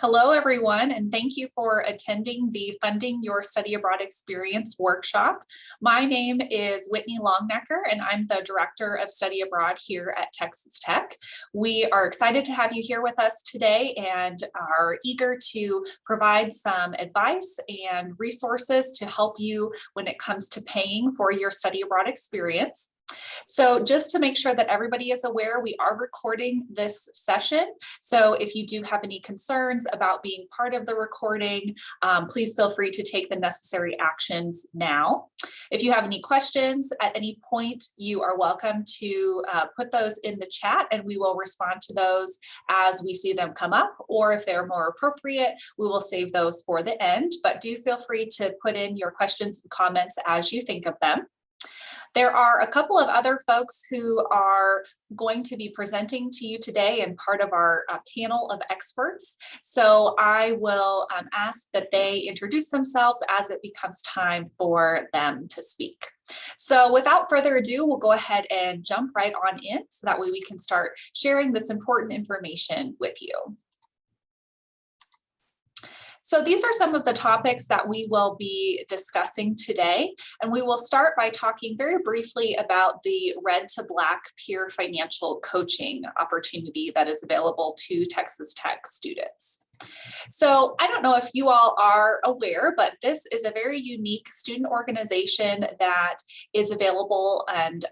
Hello, everyone, and thank you for attending the Funding Your Study Abroad Experience workshop. My name is Whitney Longnecker, and I'm the Director of Study Abroad here at Texas Tech. We are excited to have you here with us today and are eager to provide some advice and resources to help you when it comes to paying for your study abroad experience. So just to make sure that everybody is aware, we are recording this session. So if you do have any concerns about being part of the recording, please feel free to take the necessary actions now. If you have any questions at any point, you are welcome to put those in the chat and we will respond to those as we see them come up, or if they're more appropriate, we will save those for the end, but do feel free to put in your questions and comments as you think of them. There are a couple of other folks who are going to be presenting to you today and part of our panel of experts. So I will ask that they introduce themselves as it becomes time for them to speak. So without further ado, we'll go ahead and jump right on in so that way we can start sharing this important information with you. So these are some of the topics that we will be discussing today, and we will start by talking very briefly about the Red to Black peer financial coaching opportunity that is available to Texas Tech students. So I don't know if you all are aware, but this is a very unique student organization that is available and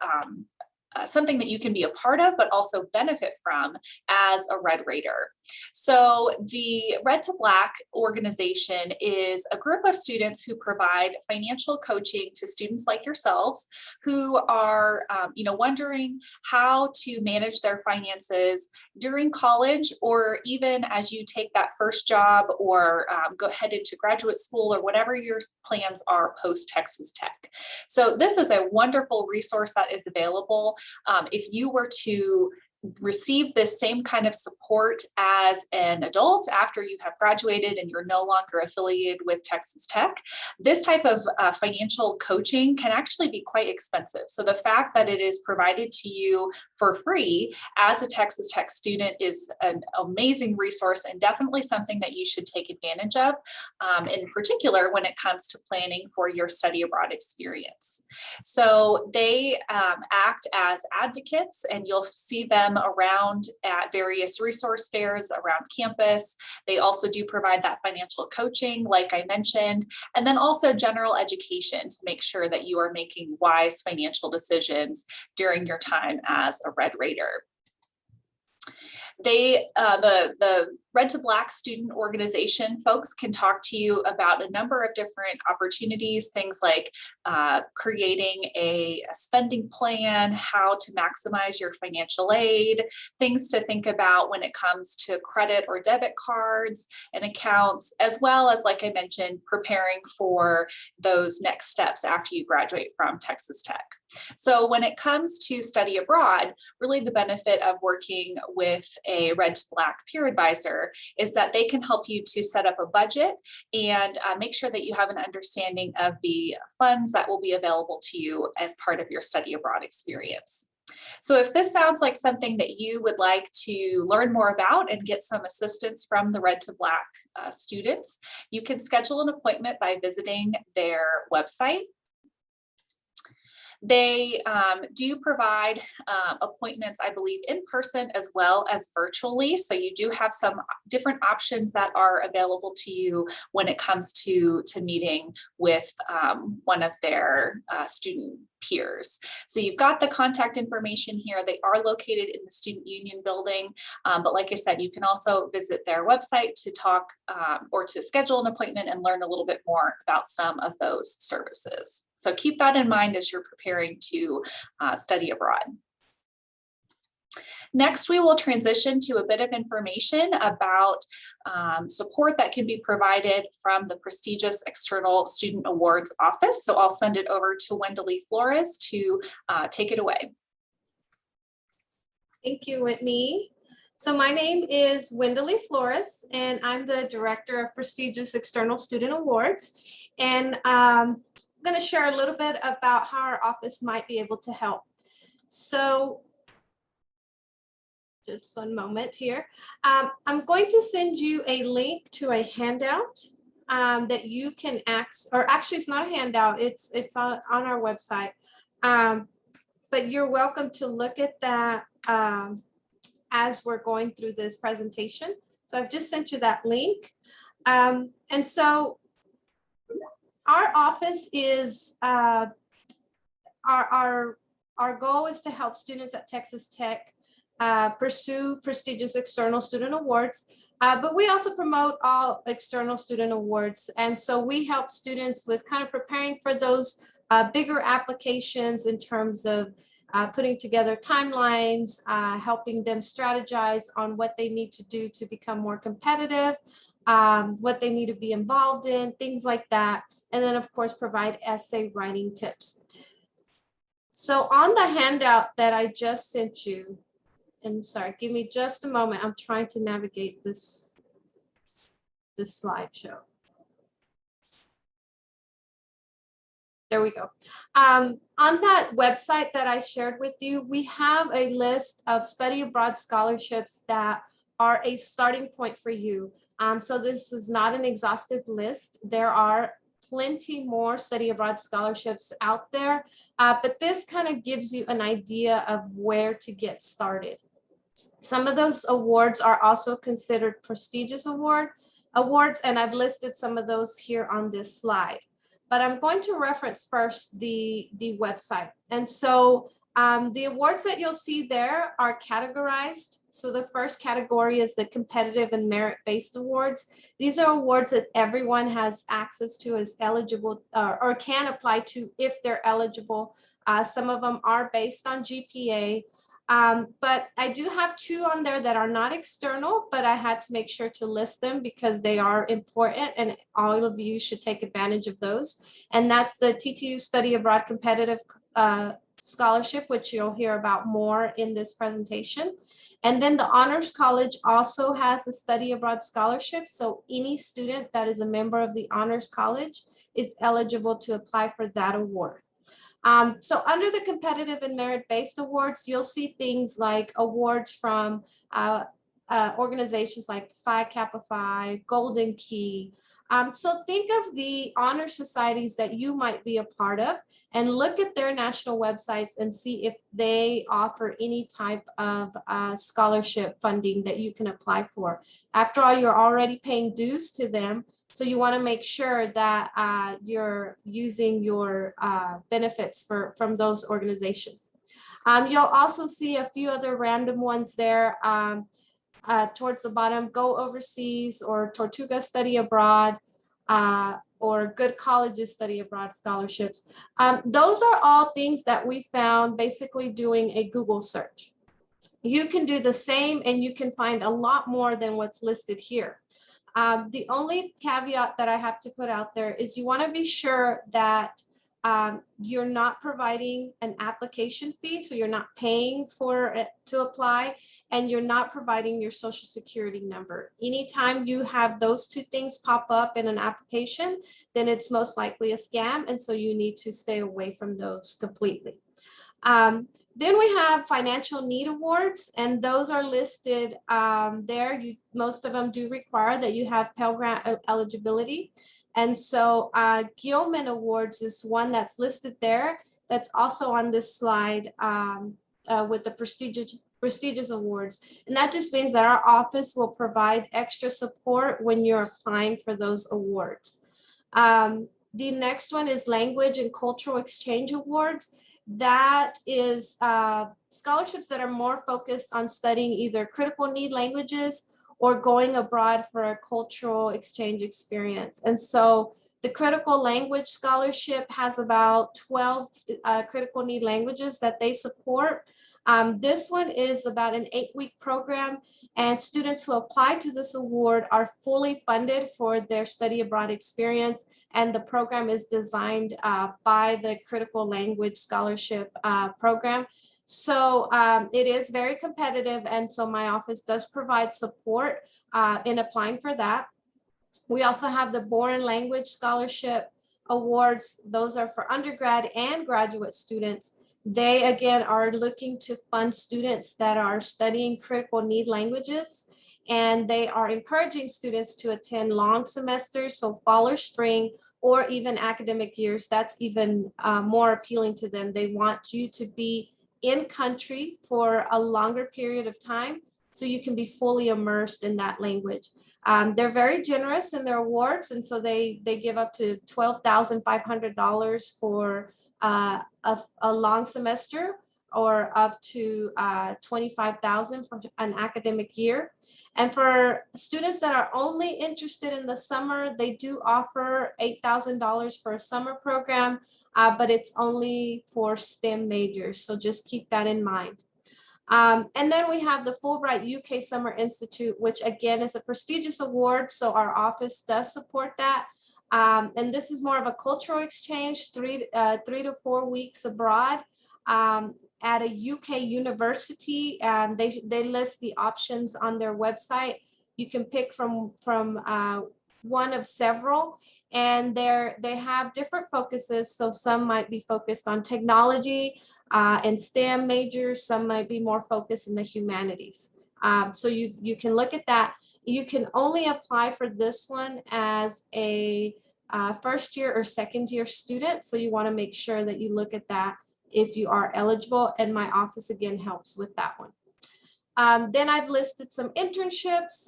something that you can be a part of, but also benefit from as a Red Raider. So the Red to Black organization is a group of students who provide financial coaching to students like yourselves who are, wondering how to manage their finances during college, or even as you take that first job or go head into graduate school or whatever your plans are post Texas Tech. So this is a wonderful resource that is available. If you were to receive this same kind of support as an adult after you have graduated and you're no longer affiliated with Texas Tech, this type of financial coaching can actually be quite expensive. So the fact that it is provided to you for free as a Texas Tech student is an amazing resource and definitely something that you should take advantage of, in particular when it comes to planning for your study abroad experience. So they act as advocates, and you'll see them around at various resource fairs around campus. They also do provide that financial coaching, like I mentioned, and then also general education to make sure that you are making wise financial decisions during your time as a Red Raider. The Red to Black student organization folks can talk to you about a number of different opportunities, things like creating a spending plan, how to maximize your financial aid, things to think about when it comes to credit or debit cards and accounts, as well as, like I mentioned, preparing for those next steps after you graduate from Texas Tech. So when it comes to study abroad, really the benefit of working with a Red to Black peer advisor is that they can help you to set up a budget and make sure that you have an understanding of the funds that will be available to you as part of your study abroad experience. So if this sounds like something that you would like to learn more about and get some assistance from the Red to Black students, you can schedule an appointment by visiting their website. They do provide appointments, I believe, in person as well as virtually. So you do have some different options that are available to you when it comes to meeting with one of their student peers. So you've got the contact information here. They are located in the Student Union building. But like I said, you can also visit their website to talk or to schedule an appointment and learn a little bit more about some of those services. So keep that in mind as you're preparing to study abroad. Next, we will transition to a bit of information about support that can be provided from the prestigious External Student Awards Office. So I'll send it over to Wendeley Flores to take it away. Thank you, Whitney. So my name is Wendeley Flores, and I'm the Director of Prestigious External Student Awards. And I'm going to share a little bit about how our office might be able to help. So Just one moment here. I'm going to send you a link to a handout that you can access, or actually it's not a handout, it's on our website. But you're welcome to look at that as we're going through this presentation. So I've just sent you that link. And so our office is, our goal is to help students at Texas Tech pursue prestigious external student awards, but we also promote all external student awards. And so we help students with kind of preparing for those bigger applications in terms of putting together timelines, helping them strategize on what they need to do to become more competitive, what they need to be involved in, things like that. And then of course, provide essay writing tips. So on the handout that I just sent you, and sorry, give me just a moment. I'm trying to navigate this slideshow. There we go. On that website that I shared with you, we have a list of study abroad scholarships that are a starting point for you. So this is not an exhaustive list. There are plenty more study abroad scholarships out there, but this kind of gives you an idea of where to get started. Some of those awards are also considered prestigious awards, and I've listed some of those here on this slide. But I'm going to reference first the website. And so the awards that you'll see there are categorized. So the first category is the competitive and merit-based awards. These are awards that everyone has access to, is eligible or can apply to if they're eligible. Some of them are based on GPA. But I do have two on there that are not external, but I had to make sure to list them because they are important and all of you should take advantage of those. And that's the TTU Study Abroad Competitive Scholarship, which you'll hear about more in this presentation. And then the Honors College also has a Study Abroad Scholarship. So any student that is a member of the Honors College is eligible to apply for that award. So under the competitive and merit-based awards, you'll see things like awards from organizations like Phi Kappa Phi, Golden Key. So think of the honor societies that you might be a part of and look at their national websites and see if they offer any type of scholarship funding that you can apply for. After all, you're already paying dues to them. So you want to make sure that you're using your benefits from those organizations. You'll also see a few other random ones there towards the bottom: Go Overseas or Tortuga Study Abroad or Good Colleges Study Abroad scholarships. Those are all things that we found basically doing a Google search. You can do the same and you can find a lot more than what's listed here. The only caveat that I have to put out there is you want to be sure that you're not providing an application fee, so you're not paying for it to apply, and you're not providing your social security number. Anytime you have those two things pop up in an application, then it's most likely a scam, and so you need to stay away from those completely. Then we have financial need awards, and those are listed there. Most of them do require that you have Pell Grant eligibility. And so Gilman Awards is one that's listed there. That's also on this slide with the prestigious awards. And that just means that our office will provide extra support when you're applying for those awards. The next one is Language and Cultural Exchange Awards. That is scholarships that are more focused on studying either critical need languages or going abroad for a cultural exchange experience. And so the Critical Language Scholarship has about 12 critical need languages that they support. This one is about an 8-week program, and students who apply to this award are fully funded for their study abroad experience. And the program is designed by the Critical Language Scholarship program. So it is very competitive. And so my office does provide support in applying for that. We also have the Foreign Language Scholarship Awards. Those are for undergrad and graduate students. They, again, are looking to fund students that are studying critical need languages, and they are encouraging students to attend long semesters, so fall or spring, or even academic years. That's even more appealing to them. They want you to be in country for a longer period of time so you can be fully immersed in that language. They're very generous in their awards, and so they give up to $12,500 for a long semester, or up to $25,000 for an academic year. And for students that are only interested in the summer, they do offer $8,000 for a summer program, but it's only for STEM majors. So just keep that in mind. And then we have the Fulbright UK Summer Institute, which again is a prestigious award. So our office does support that. And this is more of a cultural exchange, 3 to 4 weeks abroad at a UK university. And they list the options on their website. You can pick from one of several, and they have different focuses. So some might be focused on technology and STEM majors, some might be more focused in the humanities. So you can look at that. You can only apply for this one as a first year or second year student. So you want to make sure that you look at that if you are eligible, and my office again helps with that one. Then I've listed some internships.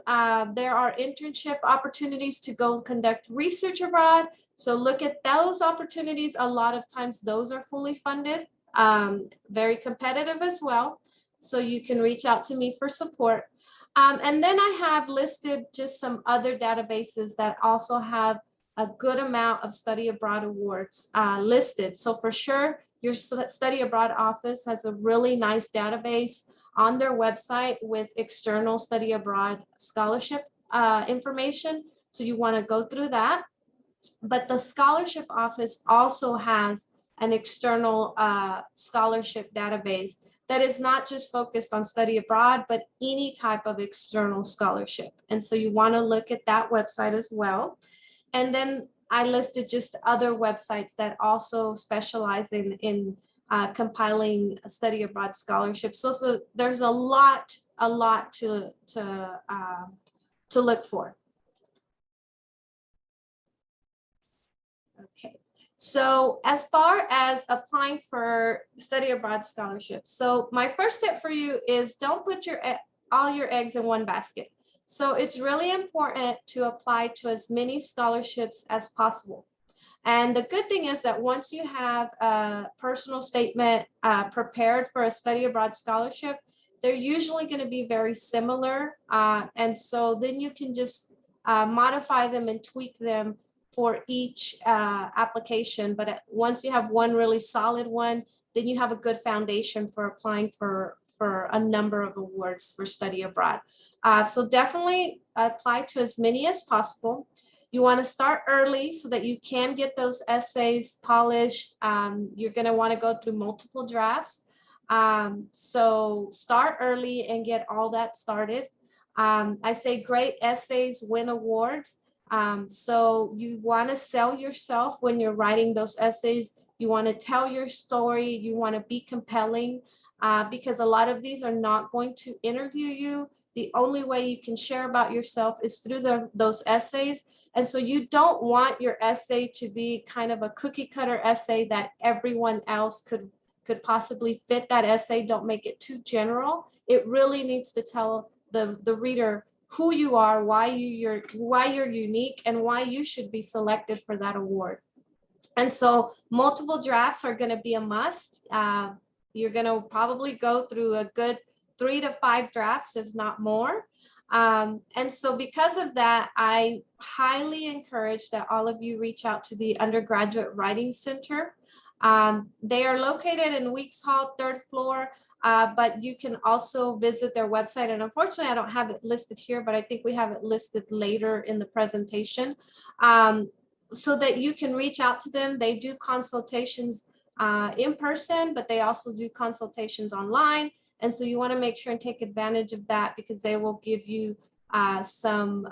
There are internship opportunities to go conduct research abroad. So look at those opportunities. A lot of times those are fully funded, very competitive as well. So you can reach out to me for support. And then I have listed just some other databases that also have a good amount of study abroad awards listed. So for sure, your study abroad office has a really nice database on their website with external study abroad scholarship information. So you want to go through that. But the scholarship office also has an external scholarship database that is not just focused on study abroad, but any type of external scholarship. And so you want to look at that website as well. And then I listed just other websites that also specialize in compiling study abroad scholarships. So there's a lot to look for. Okay, so as far as applying for study abroad scholarships, so my first tip for you is don't put all your eggs in one basket. So it's really important to apply to as many scholarships as possible. And the good thing is that once you have a personal statement prepared for a study abroad scholarship, they're usually going to be very similar. And so then you can just modify them and tweak them for each application. But once you have one really solid one, then you have a good foundation for applying for a number of awards for study abroad. So definitely apply to as many as possible. You want to start early so that you can get those essays polished. You're going to want to go through multiple drafts. So start early and get all that started. I say great essays win awards. So you want to sell yourself when you're writing those essays. You want to tell your story. You want to be compelling because a lot of these are not going to interview you. The only way you can share about yourself is through those essays. And so you don't want your essay to be kind of a cookie cutter essay that everyone else could possibly fit that essay. Don't make it too general. It really needs to tell the reader who you are, why you're unique, and why you should be selected for that award. And so multiple drafts are going to be a must. You're going to probably go through a good 3 to 5 drafts, if not more. And so because of that, I highly encourage that all of you reach out to the Undergraduate Writing Center. They are located in Weeks Hall, 3rd floor, but you can also visit their website. And unfortunately, I don't have it listed here, but I think we have it listed later in the presentation so that you can reach out to them. They do consultations in person, but they also do consultations online. And so you want to make sure and take advantage of that because they will give you some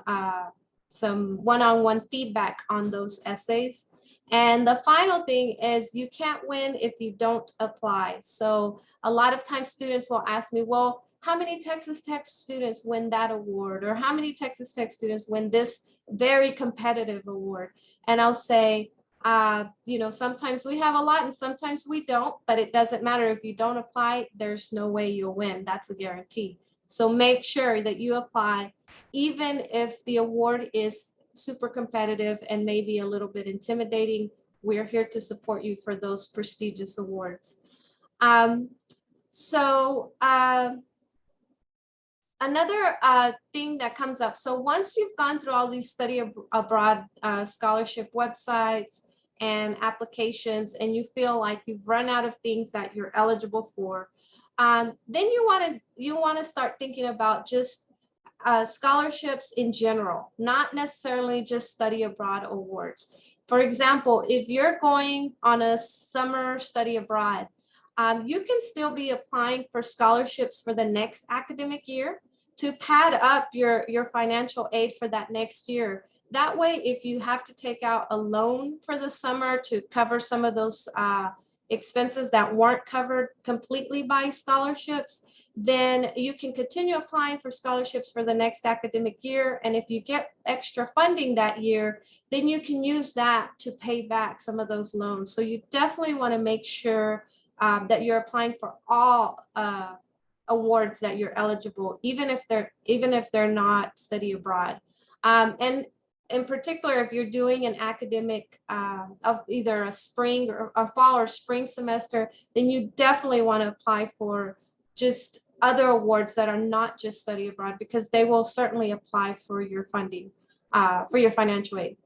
one-on-one feedback on those essays. And the final thing is you can't win if you don't apply. So a lot of times students will ask me, well, how many Texas Tech students win that award? Or how many Texas Tech students win this very competitive award? And I'll say, sometimes we have a lot and sometimes we don't, but it doesn't matter. If you don't apply, there's no way you'll win. That's a guarantee. So make sure that you apply, even if the award is super competitive and maybe a little bit intimidating. We're here to support you for those prestigious awards. Another thing that comes up. So once you've gone through all these study abroad scholarship websites and applications, and you feel like you've run out of things that you're eligible for, then you want to start thinking about just scholarships in general, not necessarily just study abroad awards. For example, if you're going on a summer study abroad, you can still be applying for scholarships for the next academic year to pad up your financial aid for that next year. That way, if you have to take out a loan for the summer to cover some of those expenses that weren't covered completely by scholarships, then you can continue applying for scholarships for the next academic year. And if you get extra funding that year, then you can use that to pay back some of those loans. So you definitely want to make sure that you're applying for all awards that you're eligible, even if they're not study abroad. And in particular, if you're doing an academic of either a spring or a fall or spring semester, then you definitely want to apply for just other awards that are not just study abroad, because they will certainly apply for your funding, for your financial aid.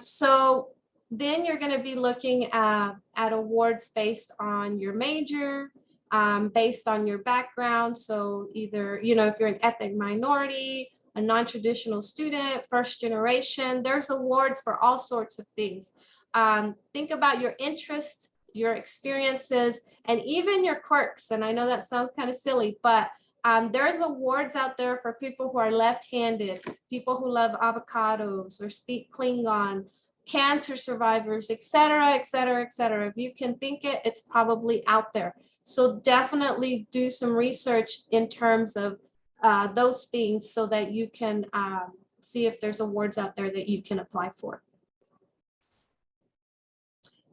So then you're going to be looking at awards based on your major, based on your background. So either, if you're an ethnic minority, a non-traditional student, first generation, there's awards for all sorts of things. Think about your interests, your experiences, and even your quirks. And I know that sounds kind of silly, but there's awards out there for people who are left-handed, people who love avocados or speak Klingon, cancer survivors, et cetera, et cetera, et cetera. If you can think it, it's probably out there. So definitely do some research in terms of those things so that you can see if there's awards out there that you can apply for.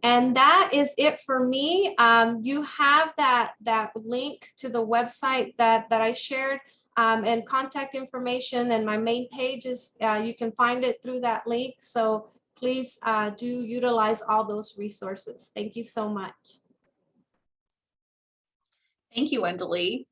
And that is it for me. You have that link to the website that I shared, and contact information, and my main page is, you can find it through that link. So please do utilize all those resources. Thank you so much. Thank you, Wendalee.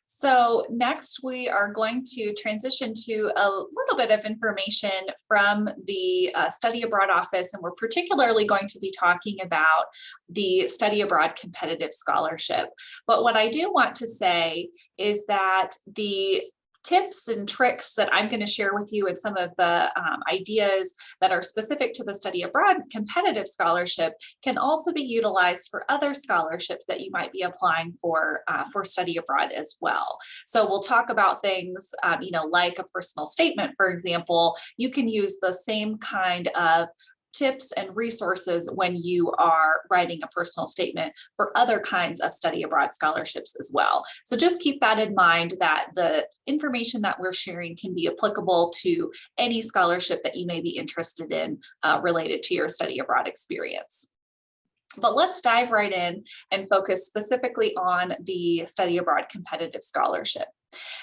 So next we are going to transition to a little bit of information from the Study Abroad Office, and we're particularly going to be talking about the Study Abroad Competitive Scholarship. But what I do want to say is that the tips and tricks that I'm going to share with you and some of the ideas that are specific to the Study Abroad Competitive Scholarship can also be utilized for other scholarships that you might be applying for study abroad as well. So we'll talk about things, like a personal statement, for example. You can use the same kind of tips and resources when you are writing a personal statement for other kinds of study abroad scholarships as well. So just keep that in mind, that the information that we're sharing can be applicable to any scholarship that you may be interested in related to your study abroad experience. But let's dive right in and focus specifically on the Study Abroad Competitive Scholarship.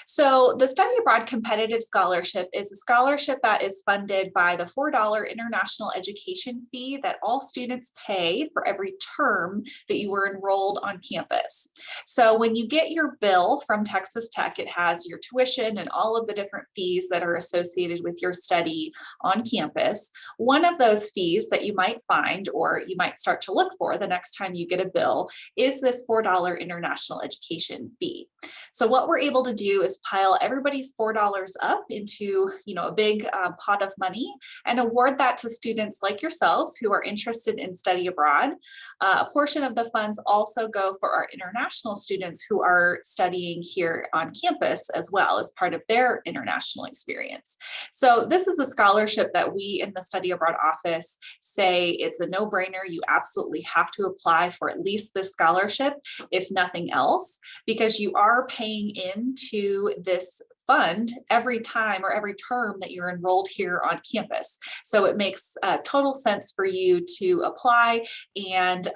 So the Study Abroad Competitive Scholarship is a scholarship that is funded by the $4 international education fee that all students pay for every term that you were enrolled on campus. So when you get your bill from Texas Tech, it has your tuition and all of the different fees that are associated with your study on campus. One of those fees that you might find, or you might start to look for the next time you get a bill, is this $4 international education fee. So what we're able to do is pile everybody's $4 up into, a big pot of money and award that to students like yourselves who are interested in study abroad. A portion of the funds also go for our international students who are studying here on campus as well as part of their international experience. So this is a scholarship that we in the Study Abroad office say it's a no-brainer. You absolutely have to apply for at least this scholarship, if nothing else, because you are paying into this fund every time or every term that you're enrolled here on campus. So it makes total sense for you to apply and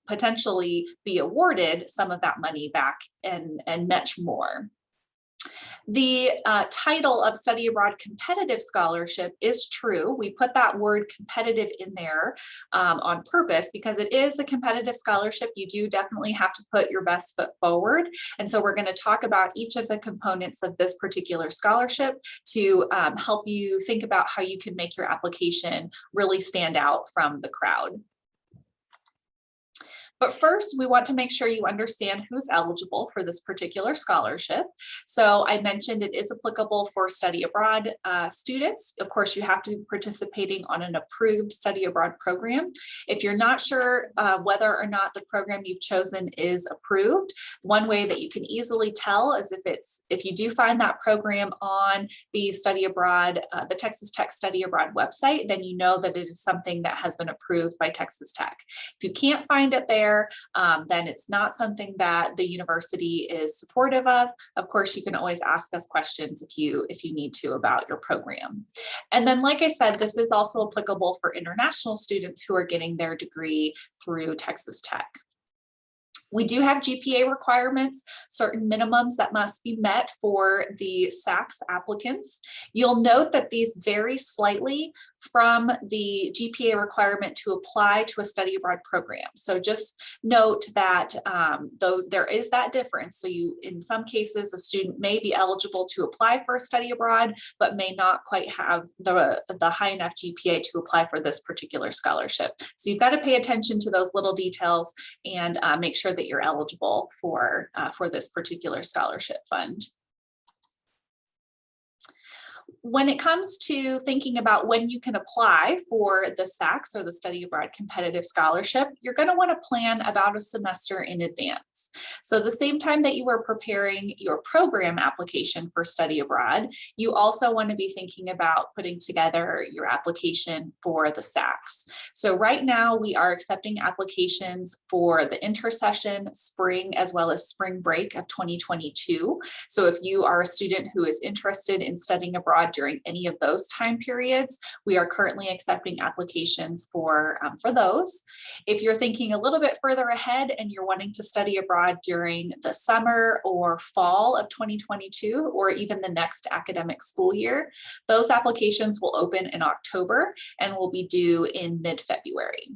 potentially be awarded some of that money back and much more. The title of Study Abroad Competitive Scholarship is true. We put that word competitive in there on purpose because it is a competitive scholarship. You do definitely have to put your best foot forward. And so we're going to talk about each of the components of this particular scholarship to help you think about how you can make your application really stand out from the crowd. But first, we want to make sure you understand who's eligible for this particular scholarship. So I mentioned it is applicable for study abroad students. Of course, you have to be participating on an approved study abroad program. If you're not sure whether or not the program you've chosen is approved, one way that you can easily tell is if you do find that program on the study abroad, the Texas Tech Study Abroad website, then you know that it is something that has been approved by Texas Tech. If you can't find it there, then it's not something that the university is supportive of. Of course, you can always ask us questions if you need to about your program. And then, like I said, this is also applicable for international students who are getting their degree through Texas Tech. We do have GPA requirements, certain minimums that must be met for the SACS applicants. You'll note that these vary slightly from the GPA requirement to apply to a study abroad program. So just note that though there is that difference, so in some cases, a student may be eligible to apply for a study abroad, but may not quite have the high enough GPA to apply for this particular scholarship. So you've got to pay attention to those little details and make sure that you're eligible for this particular scholarship fund. When it comes to thinking about when you can apply for the SACS or the Study Abroad Competitive Scholarship, you're going to want to plan about a semester in advance. So the same time that you are preparing your program application for study abroad, you also want to be thinking about putting together your application for the SACS. So right now we are accepting applications for the intersession, spring, as well as spring break of 2022. So if you are a student who is interested in studying abroad during any of those time periods, we are currently accepting applications for those. If you're thinking a little bit further ahead and you're wanting to study abroad during the summer or fall of 2022, or even the next academic school year, those applications will open in October and will be due in mid-February.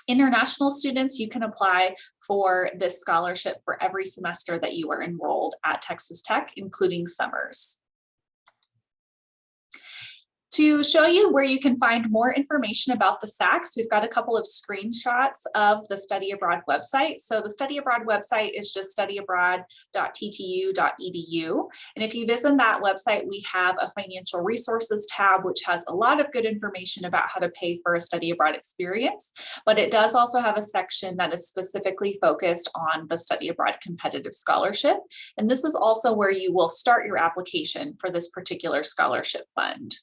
International students, you can apply for this scholarship for every semester that you are enrolled at Texas Tech, including summers. To show you where you can find more information about the SACS, we've got a couple of screenshots of the Study Abroad website. So the Study Abroad website is just studyabroad.ttu.edu. And if you visit that website, we have a financial resources tab, which has a lot of good information about how to pay for a study abroad experience. But it does also have a section that is specifically focused on the Study Abroad Competitive Scholarship. And this is also where you will start your application for this particular scholarship fund.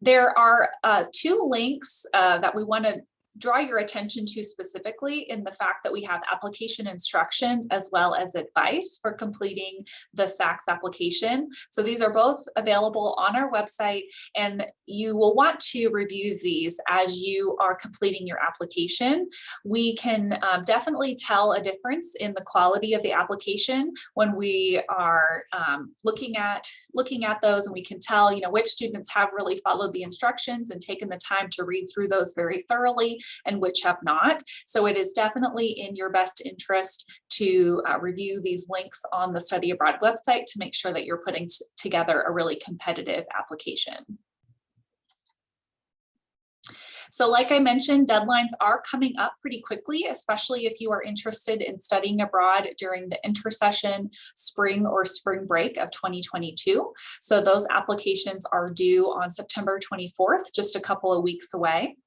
There are two links that we want to draw your attention to specifically in the fact that we have application instructions as well as advice for completing the SACS application. So these are both available on our website, and you will want to review these as you are completing your application. We can definitely tell a difference in the quality of the application when we are looking at those, and we can tell, which students have really followed the instructions and taken the time to read through those very thoroughly and which have not. So it is definitely in your best interest to review these links on the Study Abroad website to make sure that you're putting together a really competitive application. So like I mentioned, deadlines are coming up pretty quickly, especially if you are interested in studying abroad during the intersession spring or spring break of 2022. So those applications are due on September 24th, just a couple of weeks away.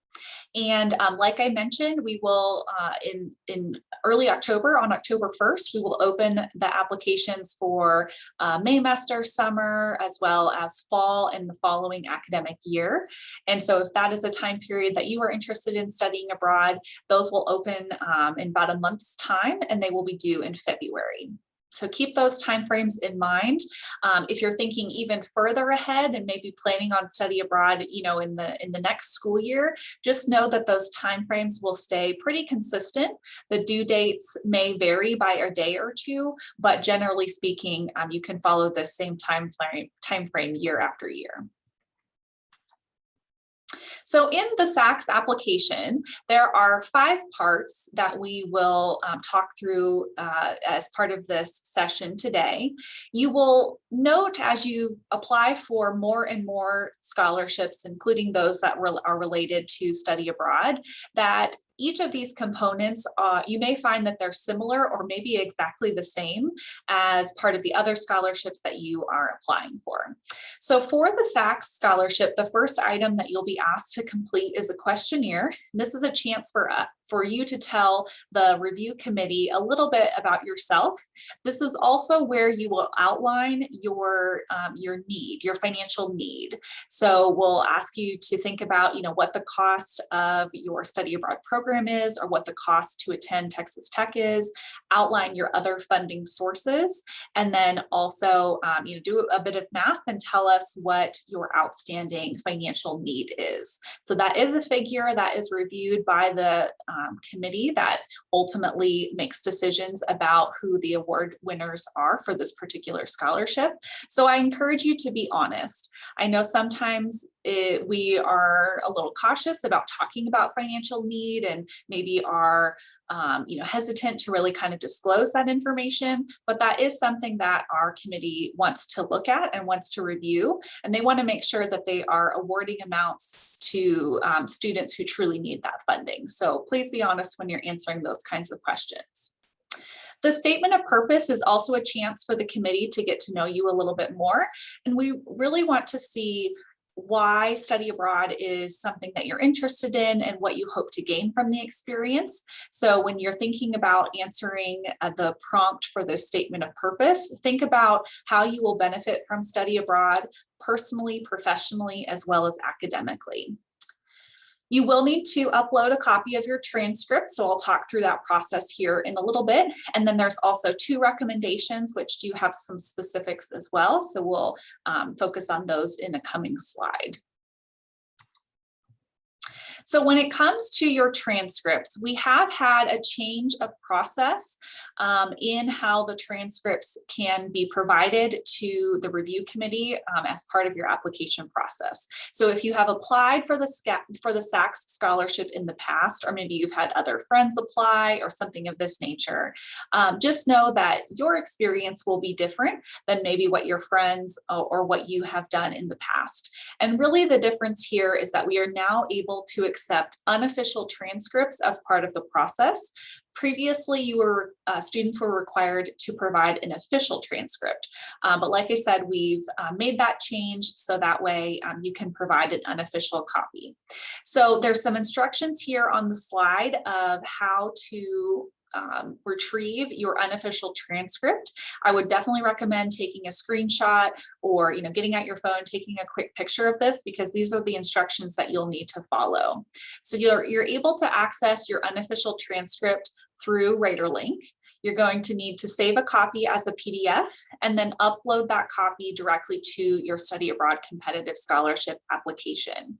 And like I mentioned, we will in early October, on October 1st, we will open the applications for Maymester, summer, as well as fall and the following academic year. And so if that is a time period that you are interested in studying abroad, those will open in about a month's time, and they will be due in February. So keep those timeframes in mind. If you're thinking even further ahead and maybe planning on study abroad, you know, in the next school year, just know that those timeframes will stay pretty consistent. The due dates may vary by a day or two, but generally speaking, you can follow the same time frame year after year. So in the SACS application, there are 5 parts that we will talk through as part of this session today. You will note as you apply for more and more scholarships, including those that are related to study abroad, that each of these components, you may find that they're similar or maybe exactly the same as part of the other scholarships that you are applying for. So for the SACS scholarship, the first item that you'll be asked to complete is a questionnaire. This is a chance for you to tell the review committee a little bit about yourself. This is also where you will outline your need, your financial need. So we'll ask you to think about, you know, what the cost of your study abroad program is, or what the cost to attend Texas Tech is, outline your other funding sources, and then also you know, do a bit of math and tell us what your outstanding financial need is. So that is a figure that is reviewed by the committee that ultimately makes decisions about who the award winners are for this particular scholarship. So I encourage you to be honest. I know sometimes we are a little cautious about talking about financial need and maybe are you know, hesitant to really kind of disclose that information, but that is something that our committee wants to look at and wants to review, and they want to make sure that they are awarding amounts to students who truly need that funding. So please be honest when you're answering those kinds of questions. The statement of purpose is also a chance for the committee to get to know you a little bit more, and we really want to see why study abroad is something that you're interested in and what you hope to gain from the experience. So when you're thinking about answering the prompt for the statement of purpose, think about how you will benefit from study abroad personally, professionally, as well as academically. You will need to upload a copy of your transcript, so I'll talk through that process here in a little bit. And then there's also 2 recommendations, which do have some specifics as well. So we'll focus on those in a coming slide. So when it comes to your transcripts, we have had a change of process in how the transcripts can be provided to the review committee as part of your application process. So if you have applied for the SACS scholarship in the past, or maybe you've had other friends apply or something of this nature, just know that your experience will be different than maybe what your friends or what you have done in the past. And really the difference here is that we are now able to accept unofficial transcripts as part of the process. Previously, students were required to provide an official transcript, but like I said, we've made that change so that way you can provide an unofficial copy. So there's some instructions here on the slide of how to retrieve your unofficial transcript. I would definitely recommend taking a screenshot or getting out your phone, taking a quick picture of this, because these are the instructions that you'll need to follow. So you're able to access your unofficial transcript through RaterLink. You're going to need to save a copy as a PDF and then upload that copy directly to your study abroad competitive scholarship application.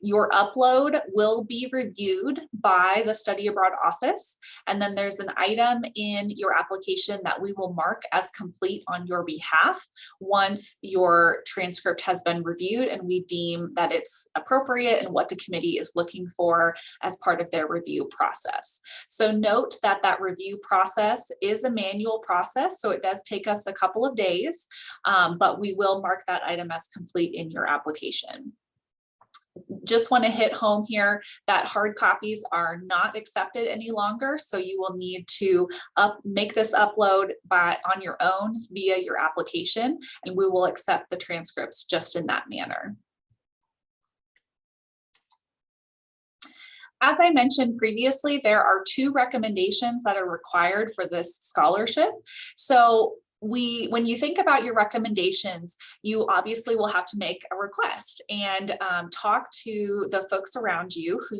Your upload will be reviewed by the study abroad office, and then there's an item in your application that we will mark as complete on your behalf once your transcript has been reviewed and we deem that it's appropriate and what the committee is looking for as part of their review process. So note that that review process is a manual process, so it does take us a couple of days, but we will mark that item as complete in your application. just want to hit home here that hard copies are not accepted any longer. So you will need to make this upload on your own via your application, and we will accept the transcripts just in that manner. As I mentioned previously, there are 2 recommendations that are required for this scholarship. So when you think about your recommendations, you obviously will have to make a request and talk to the folks around you who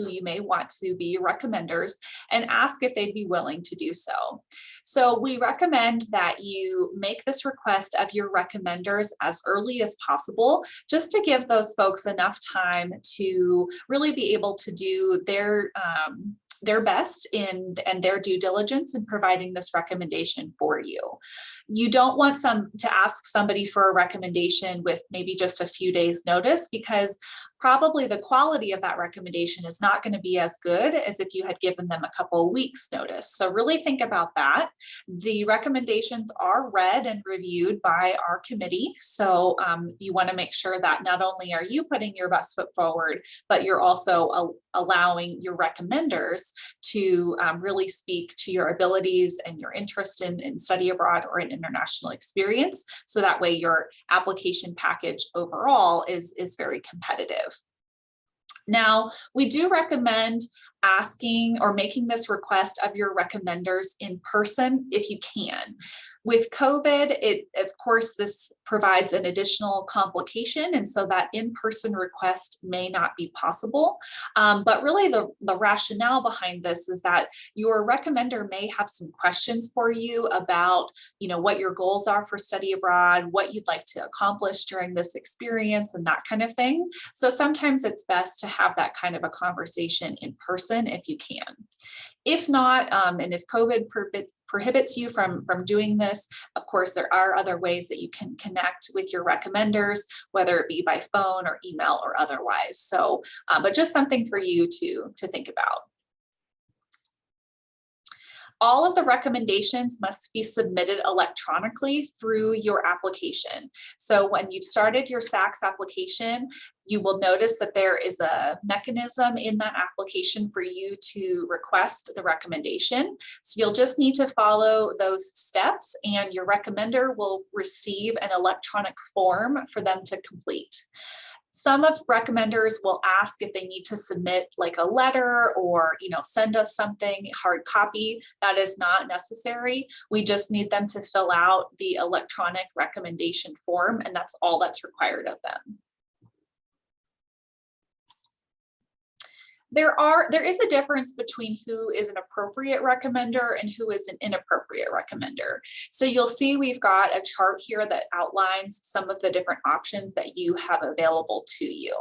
you may want to be your recommenders and ask if they'd be willing to do so. So we recommend that you make this request of your recommenders as early as possible, just to give those folks enough time to really be able to do their best and their due diligence in providing this recommendation for you. You don't want to ask somebody for a recommendation with maybe just a few days notice, because probably the quality of that recommendation is not going to be as good as if you had given them a couple of weeks notice. So really think about that. The recommendations are read and reviewed by our committee. So you want to make sure that not only are you putting your best foot forward, but you're also allowing your recommenders to really speak to your abilities and your interest in study abroad or an international experience. So that way your application package overall is very competitive. Now, we do recommend asking or making this request of your recommenders in person if you can. With COVID, of course, this provides an additional complication, and so that in-person request may not be possible. But really the rationale behind this is that your recommender may have some questions for you about, what your goals are for study abroad, what you'd like to accomplish during this experience, and that kind of thing. So sometimes it's best to have that kind of a conversation in person if you can. If not, and if COVID prohibits you from doing this, of course, there are other ways that you can connect with your recommenders, whether it be by phone or email or otherwise. So, but just something for you to think about. All of the recommendations must be submitted electronically through your application. So when you've started your SACS application, you will notice that there is a mechanism in that application for you to request the recommendation. So you'll just need to follow those steps, and your recommender will receive an electronic form for them to complete. Some of recommenders will ask if they need to submit like a letter or, send us something hard copy. That is not necessary. We just need them to fill out the electronic recommendation form, and that's all that's required of them. There is a difference between who is an appropriate recommender and who is an inappropriate recommender. So you'll see we've got a chart here that outlines some of the different options that you have available to you.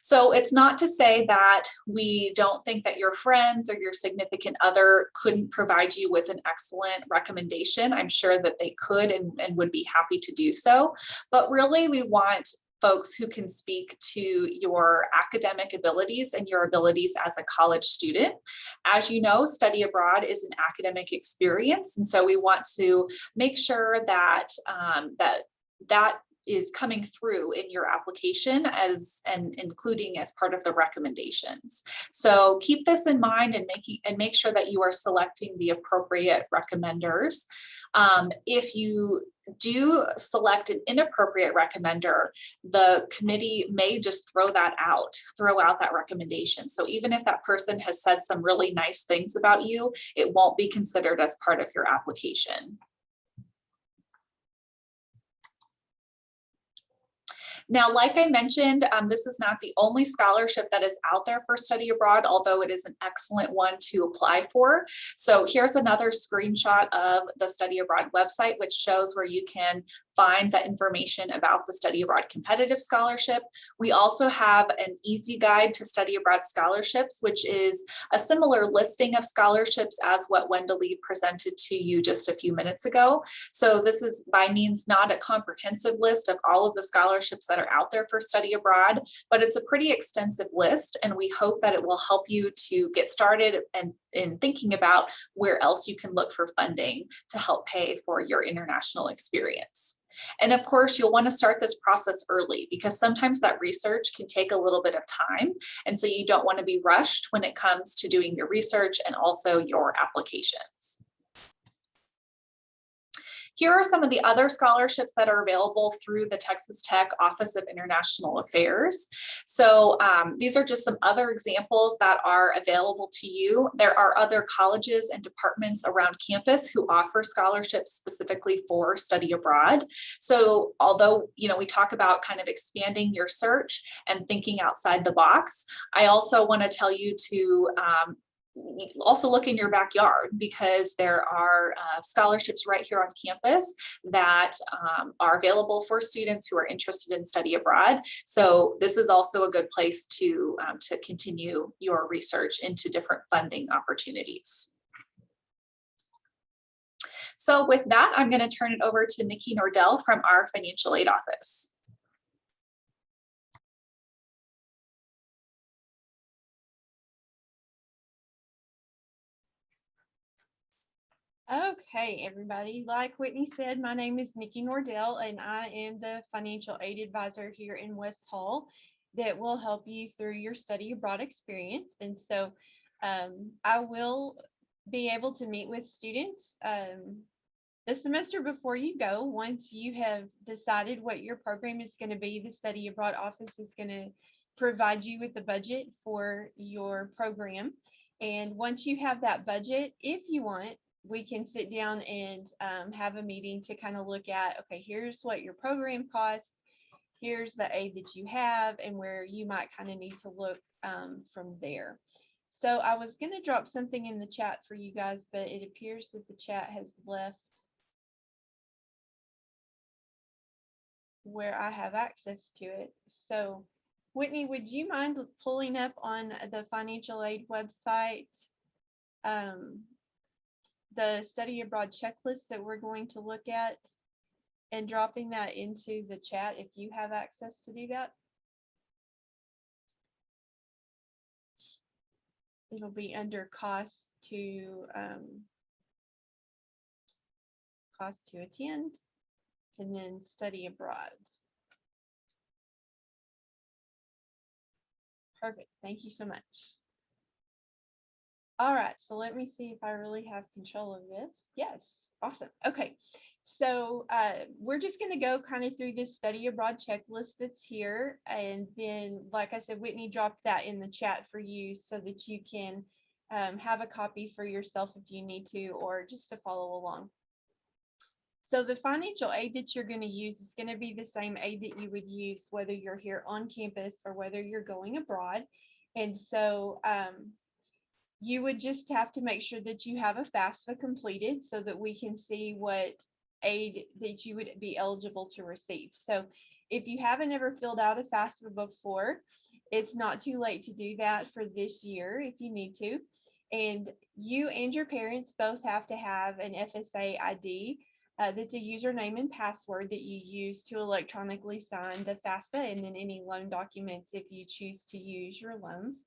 So it's not to say that we don't think that your friends or your significant other couldn't provide you with an excellent recommendation. I'm sure that they could and would be happy to do so. But really, we want folks who can speak to your academic abilities and your abilities as a college student. As you know, study abroad is an academic experience, and so we want to make sure that that is coming through in your application and including as part of the recommendations. So keep this in mind and make sure that you are selecting the appropriate recommenders. If you do select an inappropriate recommender, the committee may just throw out that recommendation. So even if that person has said some really nice things about you, it won't be considered as part of your application. Now, like I mentioned, this is not the only scholarship that is out there for study abroad, although it is an excellent one to apply for. So here's another screenshot of the study abroad website, which shows where you can find that information about the study abroad competitive scholarship. We also have an easy guide to study abroad scholarships, which is a similar listing of scholarships as what Wendalee presented to you just a few minutes ago. So this is by means not a comprehensive list of all of the scholarships that that are out there for study abroad, but it's a pretty extensive list, and we hope that it will help you to get started and in thinking about where else you can look for funding to help pay for your international experience. And of course, you'll want to start this process early because sometimes that research can take a little bit of time. And so you don't want to be rushed when it comes to doing your research and also your applications. Here are some of the other scholarships that are available through the Texas Tech Office of International Affairs. So these are just some other examples that are available to you. There are other colleges and departments around campus who offer scholarships specifically for study abroad. So although, you know, we talk about kind of expanding your search and thinking outside the box, I also want to tell you to also look in your backyard, because there are scholarships right here on campus that are available for students who are interested in study abroad. So this is also a good place to continue your research into different funding opportunities. So with that, I'm going to turn it over to Nikki Nordell from our financial aid office. Okay, everybody, like Whitney said, my name is Nikki Nordell, and I am the financial aid advisor here in West Hall that will help you through your study abroad experience. And so I will be able to meet with students the semester before you go. Once you have decided what your program is going to be, the study abroad office is going to provide you with the budget for your program. And once you have that budget, if you want, we can sit down and have a meeting to kind of look at, okay, here's what your program costs, here's the aid that you have, and where you might kind of need to look from there. So I was going to drop something in the chat for you guys, but it appears that the chat has left where I have access to it. So Whitney, would you mind pulling up on the financial aid website the study abroad checklist that we're going to look at and dropping that into the chat if you have access to do that? It'll be under cost to attend, and then study abroad. Perfect. Thank you so much. All right, so let me see if I really have control of this. Yes, awesome. Okay, so we're just going to go kind of through this study abroad checklist that's here. And then, like I said, Whitney dropped that in the chat for you so that you can have a copy for yourself if you need to, or just to follow along. So the financial aid that you're going to use is going to be the same aid that you would use whether you're here on campus or whether you're going abroad. And so you would just have to make sure that you have a FAFSA completed so that we can see what aid that you would be eligible to receive. So if you haven't ever filled out a FAFSA before, it's not too late to do that for this year if you need to. And you and your parents both have to have an FSA ID that's a username and password that you use to electronically sign the FAFSA and then any loan documents if you choose to use your loans.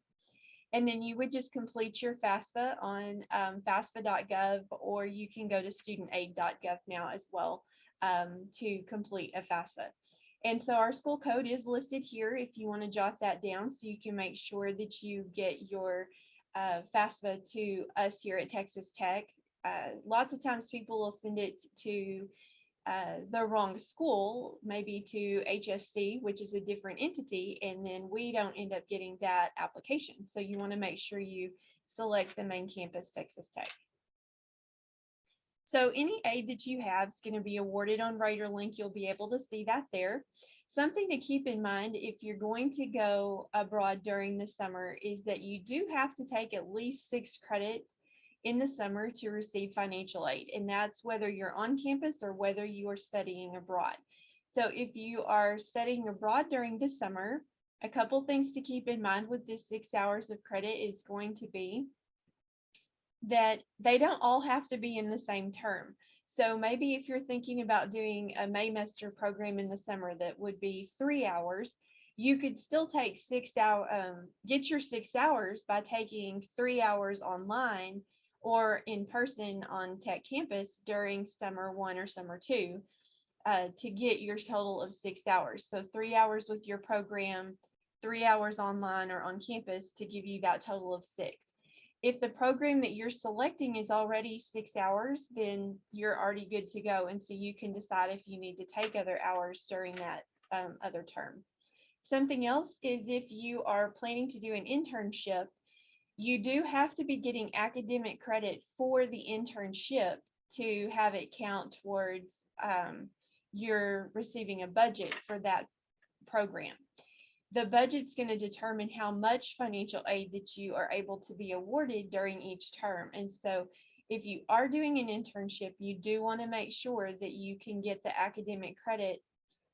And then you would just complete your FAFSA on FAFSA.gov, or you can go to studentaid.gov now as well to complete a FAFSA. And so our school code is listed here if you want to jot that down so you can make sure that you get your FAFSA to us here at Texas Tech. Lots of times people will send it to the wrong school, maybe to HSC, which is a different entity, and then we don't end up getting that application. So you want to make sure you select the main campus, Texas Tech. So any aid that you have is going to be awarded on RadarLink. You'll be able to see that there. Something to keep in mind if you're going to go abroad during the summer is that you do have to take at least 6 credits in the summer to receive financial aid, and that's whether you're on campus or whether you are studying abroad. So if you are studying abroad during the summer, a couple things to keep in mind with this 6 hours of credit is going to be that they don't all have to be in the same term. So maybe if you're thinking about doing a Maymester program in the summer that would be 3 hours, you could still take 6 hours, get your 6 hours by taking 3 hours online or in person on Tech Campus during summer 1 or summer 2 to get your total of 6 hours. So 3 hours with your program, 3 hours online or on campus to give you that total of 6. If the program that you're selecting is already 6 hours, then you're already good to go. And so you can decide if you need to take other hours during that other term. Something else is if you are planning to do an internship, you do have to be getting academic credit for the internship to have it count towards you're receiving a budget for that program. The budget's going to determine how much financial aid that you are able to be awarded during each term. And so if you are doing an internship, you do want to make sure that you can get the academic credit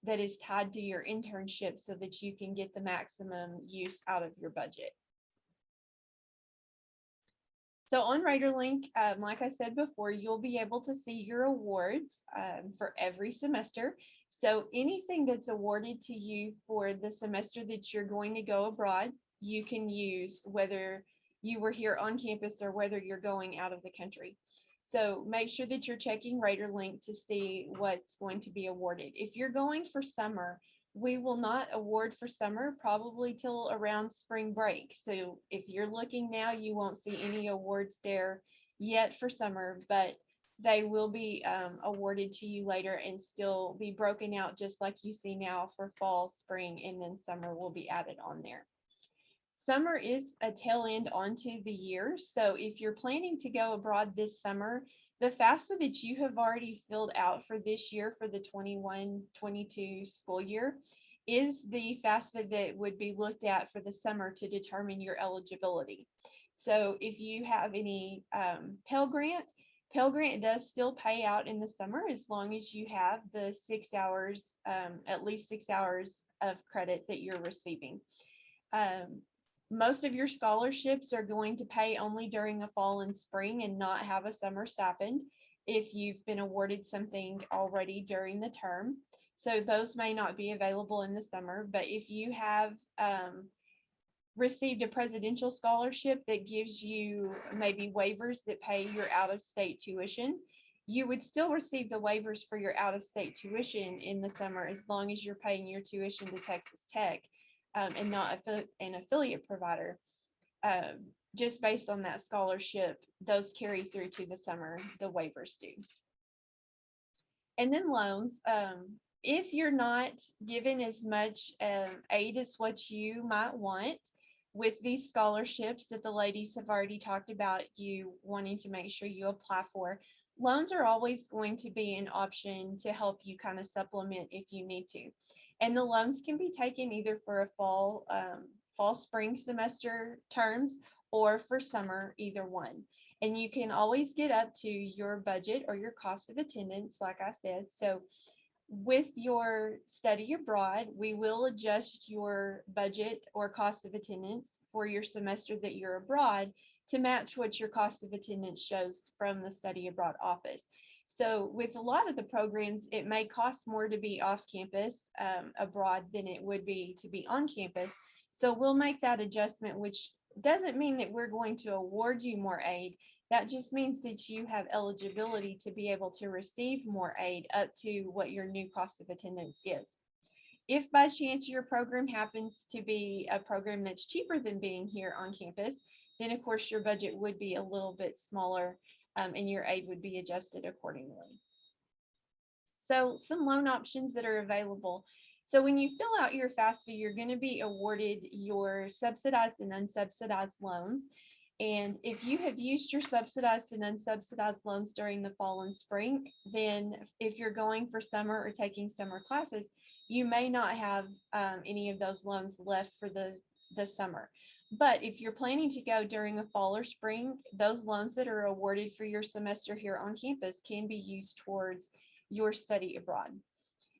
that is tied to your internship so that you can get the maximum use out of your budget. So on RadarLink, like I said before, you'll be able to see your awards for every semester. So anything that's awarded to you for the semester that you're going to go abroad, you can use whether you were here on campus or whether you're going out of the country. So make sure that you're checking RadarLink to see what's going to be awarded. If you're going for summer, we will not award for summer probably till around spring break. So if you're looking now, you won't see any awards there yet for summer, but they will be awarded to you later and still be broken out just like you see now for fall, spring, and then summer will be added on there. Summer is a tail end onto the year. So if you're planning to go abroad this summer, the FAFSA that you have already filled out for this year for the 21-22 school year is the FAFSA that would be looked at for the summer to determine your eligibility. So if you have any Pell Grant does still pay out in the summer as long as you have the 6 hours, at least 6 hours of credit that you're receiving. Most of your scholarships are going to pay only during the fall and spring and not have a summer stipend if you've been awarded something already during the term. So those may not be available in the summer, but if you have received a presidential scholarship that gives you maybe waivers that pay your out-of-state tuition, you would still receive the waivers for your out-of-state tuition in the summer as long as you're paying your tuition to Texas Tech. And not an affiliate provider. Just based on that scholarship, those carry through to the summer, the waivers do. And then loans. If you're not given as much aid as what you might want with these scholarships that the ladies have already talked about you wanting to make sure you apply for, loans are always going to be an option to help you kind of supplement if you need to. And the loans can be taken either for a fall, spring semester terms or for summer, either one. And you can always get up to your budget or your cost of attendance, like I said. So with your study abroad, we will adjust your budget or cost of attendance for your semester that you're abroad to match what your cost of attendance shows from the study abroad office. So with a lot of the programs, it may cost more to be off campus abroad than it would be to be on campus. So we'll make that adjustment, which doesn't mean that we're going to award you more aid. That just means that you have eligibility to be able to receive more aid up to what your new cost of attendance is. If by chance your program happens to be a program that's cheaper than being here on campus, then of course your budget would be a little bit smaller and your aid would be adjusted accordingly. So some loan options that are available. So when you fill out your FAFSA, you're going to be awarded your subsidized and unsubsidized loans. And if you have used your subsidized and unsubsidized loans during the fall and spring, then if you're going for summer or taking summer classes, you may not have any of those loans left for the summer. But if you're planning to go during a fall or spring, those loans that are awarded for your semester here on campus can be used towards your study abroad.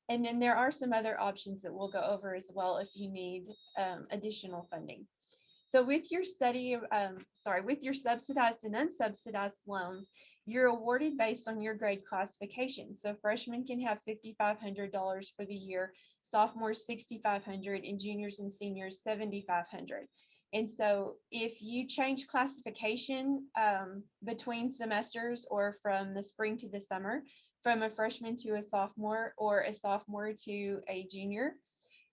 And then there are some other options that we'll go over as well if you need additional funding. So with your with your subsidized and unsubsidized loans, You're awarded based on your grade classification. So freshmen can have $5,500 for the year, sophomores $6,500, and juniors and seniors $7,500. And so if you change classification between semesters or from the spring to the summer, from a freshman to a sophomore or a sophomore to a junior,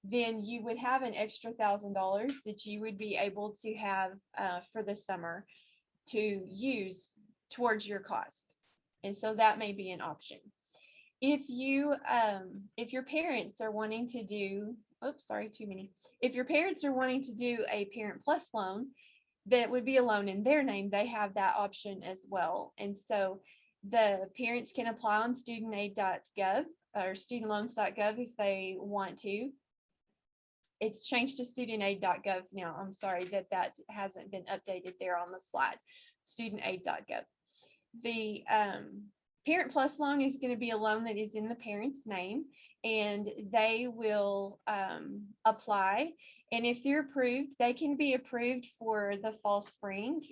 then you would have an extra $1,000 that you would be able to have for the summer to use towards your costs. And so that may be an option. If your parents are wanting to do, if your parents are wanting to do a Parent Plus loan, that would be a loan in their name, they have that option as well. And so the parents can apply on studentaid.gov or studentloans.gov if they want to. It's changed to studentaid.gov now. I'm sorry that hasn't been updated there on the slide. Studentaid.gov. The Parent Plus loan is going to be a loan that is in the parent's name, and they will apply. And if they're approved, they can be approved for the fall, spring,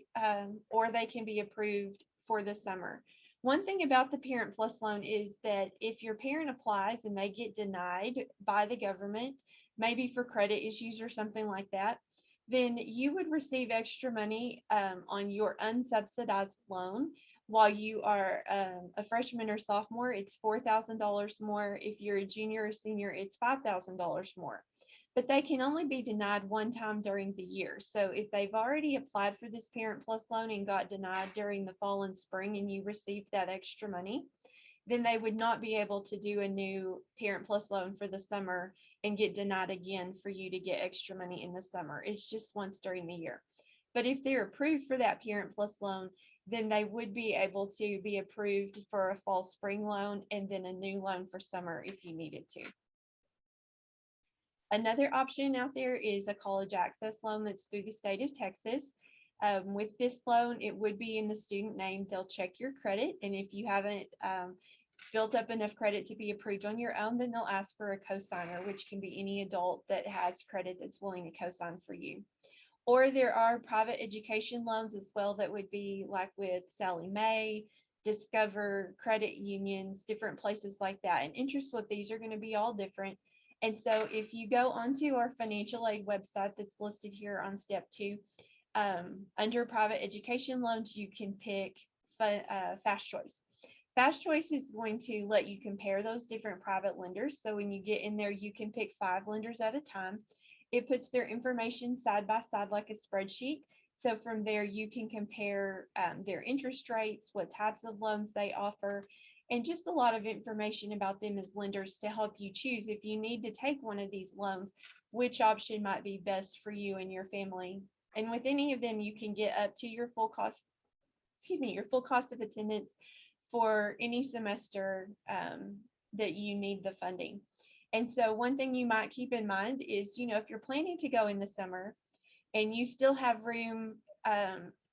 or they can be approved for the summer. One thing about the Parent Plus loan is that if your parent applies and they get denied by the government, maybe for credit issues or something like that, then you would receive extra money on your unsubsidized loan. While you are a freshman or sophomore, it's $4,000 more. If you're a junior or senior, it's $5,000 more. But they can only be denied one time during the year. So if they've already applied for this Parent Plus loan and got denied during the fall and spring and you received that extra money, then they would not be able to do a new Parent Plus loan for the summer and get denied again for you to get extra money in the summer. It's just once during the year. But if they're approved for that Parent Plus loan, then they would be able to be approved for a fall, spring loan and then a new loan for summer if you needed to. Another option out there is a college access loan that's through the state of Texas. With this loan, it would be in the student name. They'll check your credit, and if you haven't built up enough credit to be approved on your own, then they'll ask for a cosigner, which can be any adult that has credit that's willing to cosign for you. Or there are private education loans as well that would be like with Sallie Mae, Discover, credit unions, different places like that. And interest with these are going to be all different. And so if you go onto our financial aid website that's listed here on step 2, under private education loans, you can pick Fast Choice. Fast Choice is going to let you compare those different private lenders. So when you get in there, you can pick 5 lenders at a time. It puts their information side by side like a spreadsheet. So from there, you can compare their interest rates, what types of loans they offer, and just a lot of information about them as lenders to help you choose, if you need to take one of these loans, which option might be best for you and your family. And with any of them, you can get up to your full cost, your full cost of attendance for any semester that you need the funding. And so one thing you might keep in mind is, if you're planning to go in the summer and you still have room,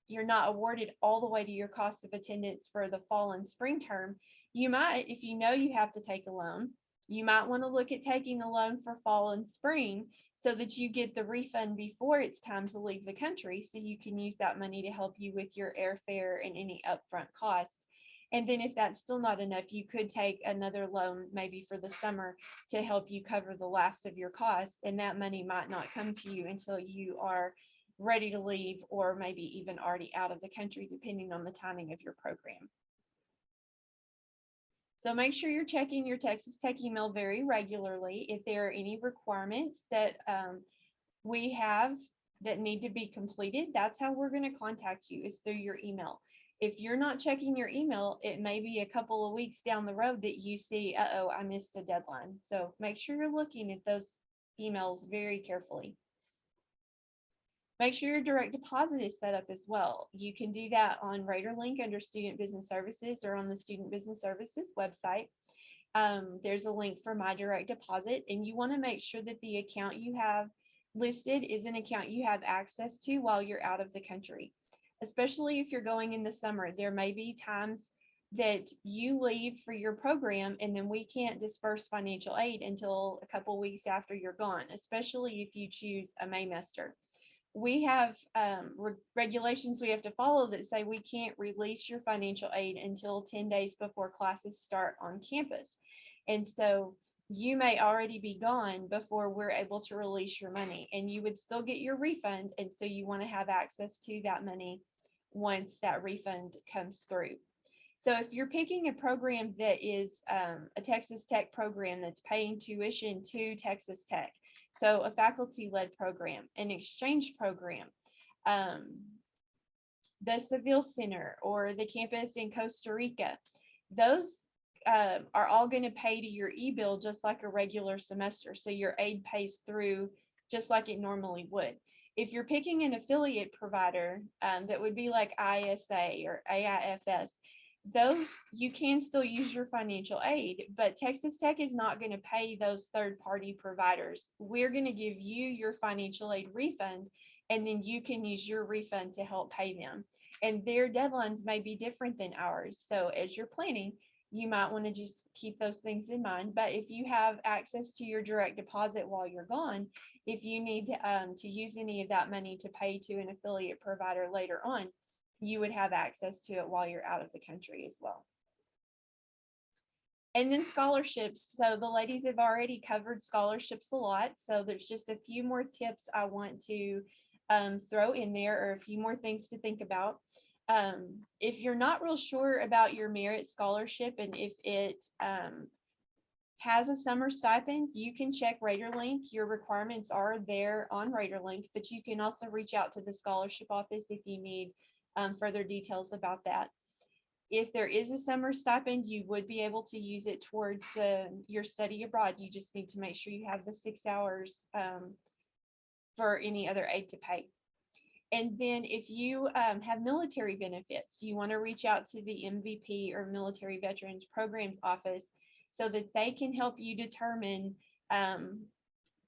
you're not awarded all the way to your cost of attendance for the fall and spring term, you might, if you know you have to take a loan, you might want to look at taking a loan for fall and spring so that you get the refund before it's time to leave the country, so you can use that money to help you with your airfare and any upfront costs. And then if that's still not enough, you could take another loan maybe for the summer to help you cover the last of your costs. And that money might not come to you until you are ready to leave, or maybe even already out of the country, depending on the timing of your program. So make sure you're checking your Texas Tech email very regularly. If there are any requirements that we have that need to be completed, that's how we're going to contact you, is through your email. If you're not checking your email, it may be a couple of weeks down the road that you see, uh-oh, I missed a deadline. So make sure you're looking at those emails very carefully. Make sure your direct deposit is set up as well. You can do that on RadarLink under Student Business Services or on the Student Business Services website. There's a link for My Direct Deposit, and you want to make sure that the account you have listed is an account you have access to while you're out of the country. Especially if you're going in the summer, there may be times that you leave for your program and then we can't disperse financial aid until a couple weeks after you're gone, especially if you choose a Maymester. we have regulations we have to follow that say we can't release your financial aid until 10 days before classes start on campus. And so you may already be gone before we're able to release your money, and you would still get your refund. And so you want to have access to that money once that refund comes through. So if you're picking a program that is a Texas Tech program that's paying tuition to Texas Tech, so a faculty-led program, an exchange program, the Seville Center, or the campus in Costa Rica, those are all going to pay to your e-bill just like a regular semester. So your aid pays through just like it normally would. If you're picking an affiliate provider, that would be like ISA or AIFS, those you can still use your financial aid, but Texas Tech is not going to pay those third-party providers. We're going to give you your financial aid refund, and then you can use your refund to help pay them. And their deadlines may be different than ours. So as you're planning, you might want to just keep those things in mind. But if you have access to your direct deposit while you're gone, if you need to use any of that money to pay to an affiliate provider later on, you would have access to it while you're out of the country as well. And then scholarships. So the ladies have already covered scholarships a lot. So there's just a few more tips I want to throw in there, or a few more things to think about. If you're not real sure about your merit scholarship and if it has a summer stipend, you can check RadarLink. Your requirements are there on RadarLink, but you can also reach out to the scholarship office if you need further details about that. If there is a summer stipend, you would be able to use it towards your study abroad. You just need to make sure you have the 6 hours for any other aid to pay. And then if you have military benefits, you want to reach out to the MVP or Military Veterans Programs Office so that they can help you determine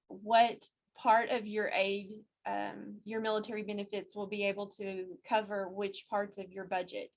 what part of your aid, your military benefits will be able to cover which parts of your budget.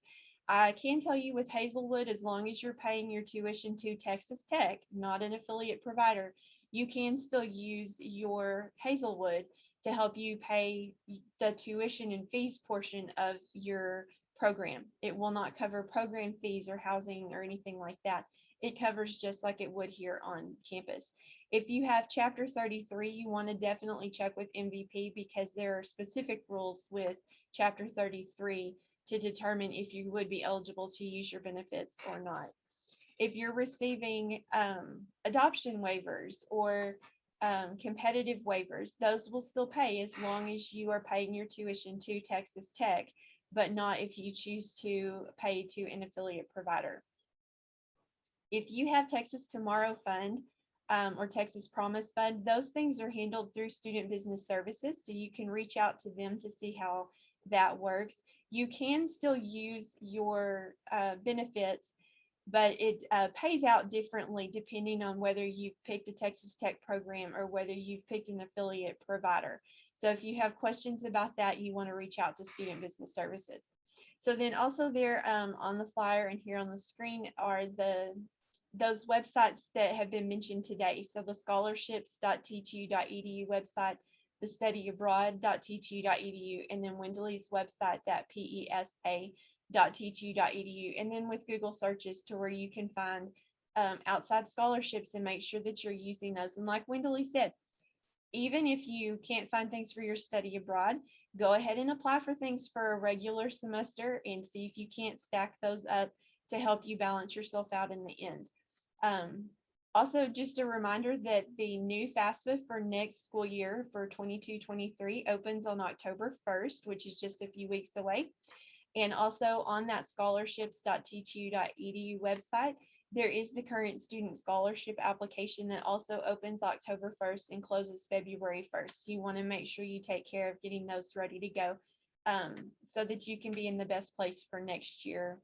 I can tell you with Hazelwood, as long as you're paying your tuition to Texas Tech, not an affiliate provider, you can still use your Hazelwood to help you pay the tuition and fees portion of your program. It will not cover program fees or housing or anything like that. It covers just like it would here on campus. If you have Chapter 33, you want to definitely check with MVP because there are specific rules with Chapter 33 to determine if you would be eligible to use your benefits or not. If you're receiving adoption waivers or competitive waivers, those will still pay as long as you are paying your tuition to Texas Tech, but not if you choose to pay to an affiliate provider. If you have Texas Tomorrow Fund or Texas Promise Fund, those things are handled through Student Business Services, so you can reach out to them to see how that works. You can still use your benefits, but it pays out differently depending on whether you've picked a Texas Tech program or whether you've picked an affiliate provider. So if you have questions about that, you want to reach out to Student Business Services. So then also there on the flyer and here on the screen are those websites that have been mentioned today. So the scholarships.ttu.edu website, the studyabroad.ttu.edu, and then Wendeley's website, that pesa.ttu.edu, and then with Google searches to where you can find outside scholarships and make sure that you're using those. And like Wendeley said, even if you can't find things for your study abroad, go ahead and apply for things for a regular semester and see if you can't stack those up to help you balance yourself out in the end. Also, just a reminder that the new FAFSA for next school year for 22-23 opens on October 1st, which is just a few weeks away. And also on that scholarships.ttu.edu website, there is the current student scholarship application that also opens October 1st and closes February 1st. You want to make sure you take care of getting those ready to go so that you can be in the best place for next year,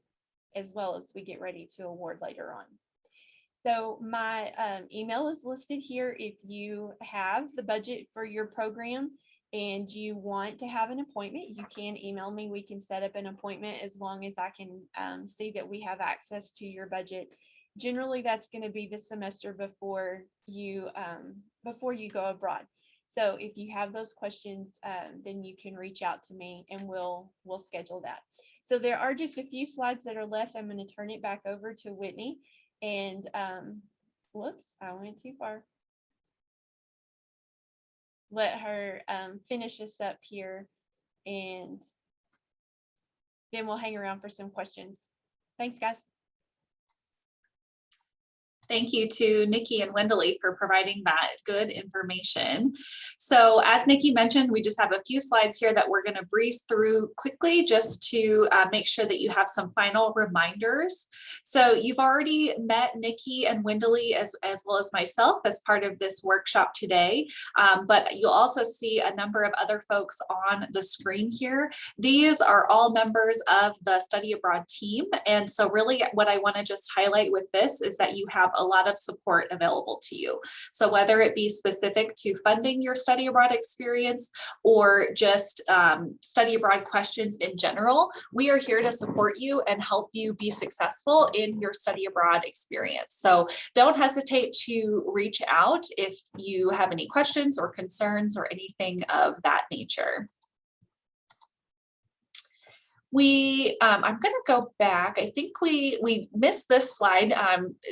as well as we get ready to award later on. So my email is listed here. If you have the budget for your program and you want to have an appointment, you can email me. We can set up an appointment as long as I can see that we have access to your budget. Generally, that's going to be the semester before you go abroad. So if you have those questions, then you can reach out to me and we'll schedule that. So there are just a few slides that are left. I'm going to turn it back over to Whitney, and whoops, I went too far. Let her finish us up here, and then we'll hang around for some questions. Thanks, guys. Thank you to Nikki and Wendeley for providing that good information. So as Nikki mentioned, we just have a few slides here that we're going to breeze through quickly just to make sure that you have some final reminders. So you've already met Nikki and Wendeley as well as myself as part of this workshop today, but you'll also see a number of other folks on the screen here. These are all members of the Study Abroad team. And so really what I want to just highlight with this is that you have a lot of support available to you. So whether it be specific to funding your study abroad experience or just study abroad questions in general, we are here to support you and help you be successful in your study abroad experience. So don't hesitate to reach out if you have any questions or concerns or anything of that nature. I'm going to go back. I think we missed this slide.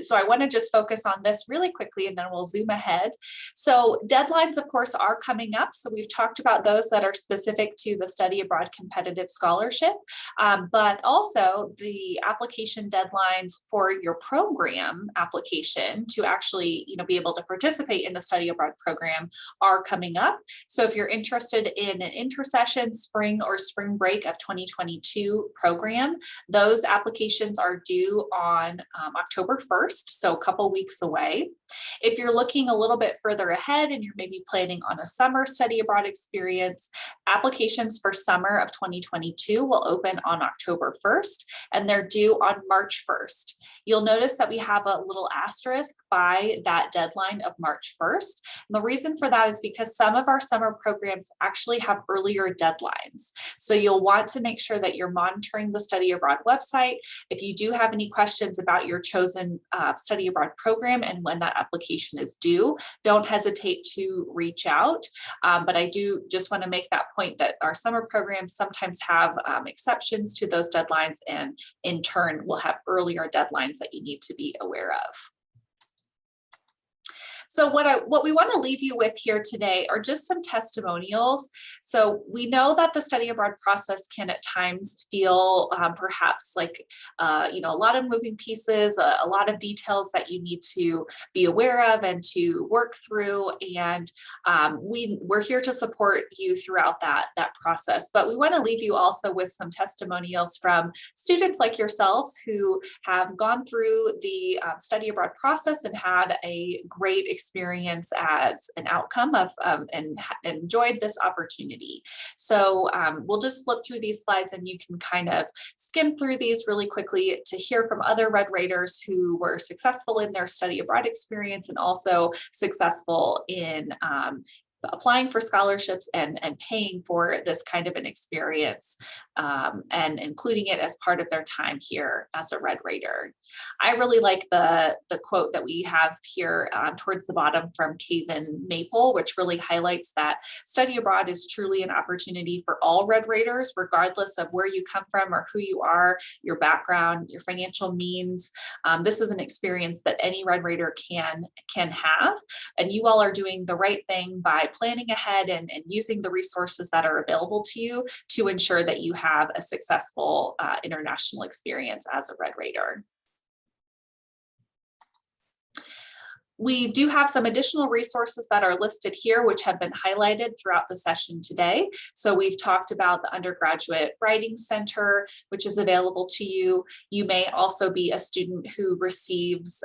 So I want to just focus on this really quickly and then we'll zoom ahead. So deadlines, of course, are coming up. So we've talked about those that are specific to the Study Abroad Competitive Scholarship, but also the application deadlines for your program application to actually, be able to participate in the Study Abroad program are coming up. So if you're interested in an intersession spring or spring break of 2022 program, those applications are due on October 1st, so a couple weeks away. If you're looking a little bit further ahead and you're maybe planning on a summer study abroad experience, applications for summer of 2022 will open on October 1st and they're due on March 1st. You'll notice that we have a little asterisk by that deadline of March 1st. And the reason for that is because some of our summer programs actually have earlier deadlines. So you'll want to make sure that you're monitoring the Study Abroad website. If you do have any questions about your chosen study abroad program and when that application is due, don't hesitate to reach out. But I do just want to make that point that our summer programs sometimes have exceptions to those deadlines, and in turn will have earlier deadlines that you need to be aware of. So what we want to leave you with here today are just some testimonials. So we know that the study abroad process can at times feel perhaps like, a lot of moving pieces, a lot of details that you need to be aware of and to work through. And we're here to support you throughout that process. But we want to leave you also with some testimonials from students like yourselves who have gone through the study abroad process and had a great experience as an outcome of and enjoyed this opportunity. So we'll just flip through these slides and you can kind of skim through these really quickly to hear from other Red Raiders who were successful in their study abroad experience and also successful in applying for scholarships and paying for this kind of an experience and including it as part of their time here as a Red Raider. I really like the quote that we have here towards the bottom from Kaven Maple, which really highlights that study abroad is truly an opportunity for all Red Raiders, regardless of where you come from or who you are, your background, your financial means. This is an experience that any Red Raider can have, and you all are doing the right thing by planning ahead and using the resources that are available to you to ensure that you have a successful international experience as a Red Raider. We do have some additional resources that are listed here, which have been highlighted throughout the session today. So we've talked about the Undergraduate Writing Center, which is available to you. You may also be a student who receives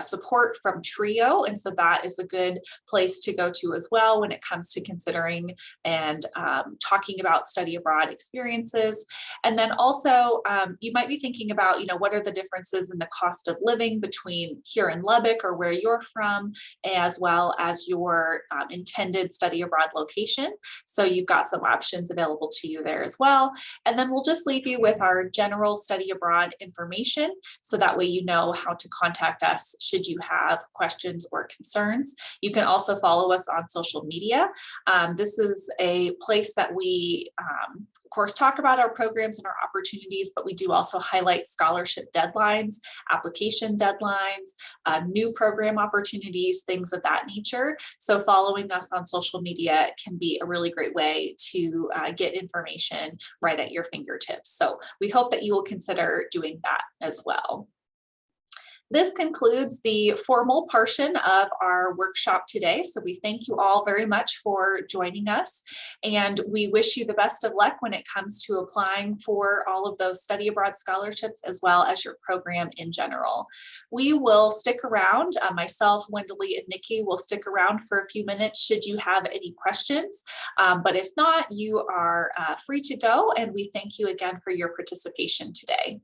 support from TRIO, and so that is a good place to go to as well when it comes to considering and talking about study abroad experiences. And then also you might be thinking about, what are the differences in the cost of living between here in Lubbock or where where you're from, as well as your intended study abroad location. So you've got some options available to you there as well. And then we'll just leave you with our general study abroad information, so that way you know how to contact us should you have questions or concerns. You can also follow us on social media. This is a place that we, of course, talk about our programs and our opportunities, but we do also highlight scholarship deadlines, application deadlines, new program opportunities, things of that nature. So following us on social media can be a really great way to get information right at your fingertips. So we hope that you will consider doing that as well. This concludes the formal portion of our workshop today. So we thank you all very much for joining us, and we wish you the best of luck when it comes to applying for all of those study abroad scholarships, as well as your program in general. We will stick around. Myself, Wendeley, and Nikki will stick around for a few minutes should you have any questions. But if not, you are free to go, and we thank you again for your participation today.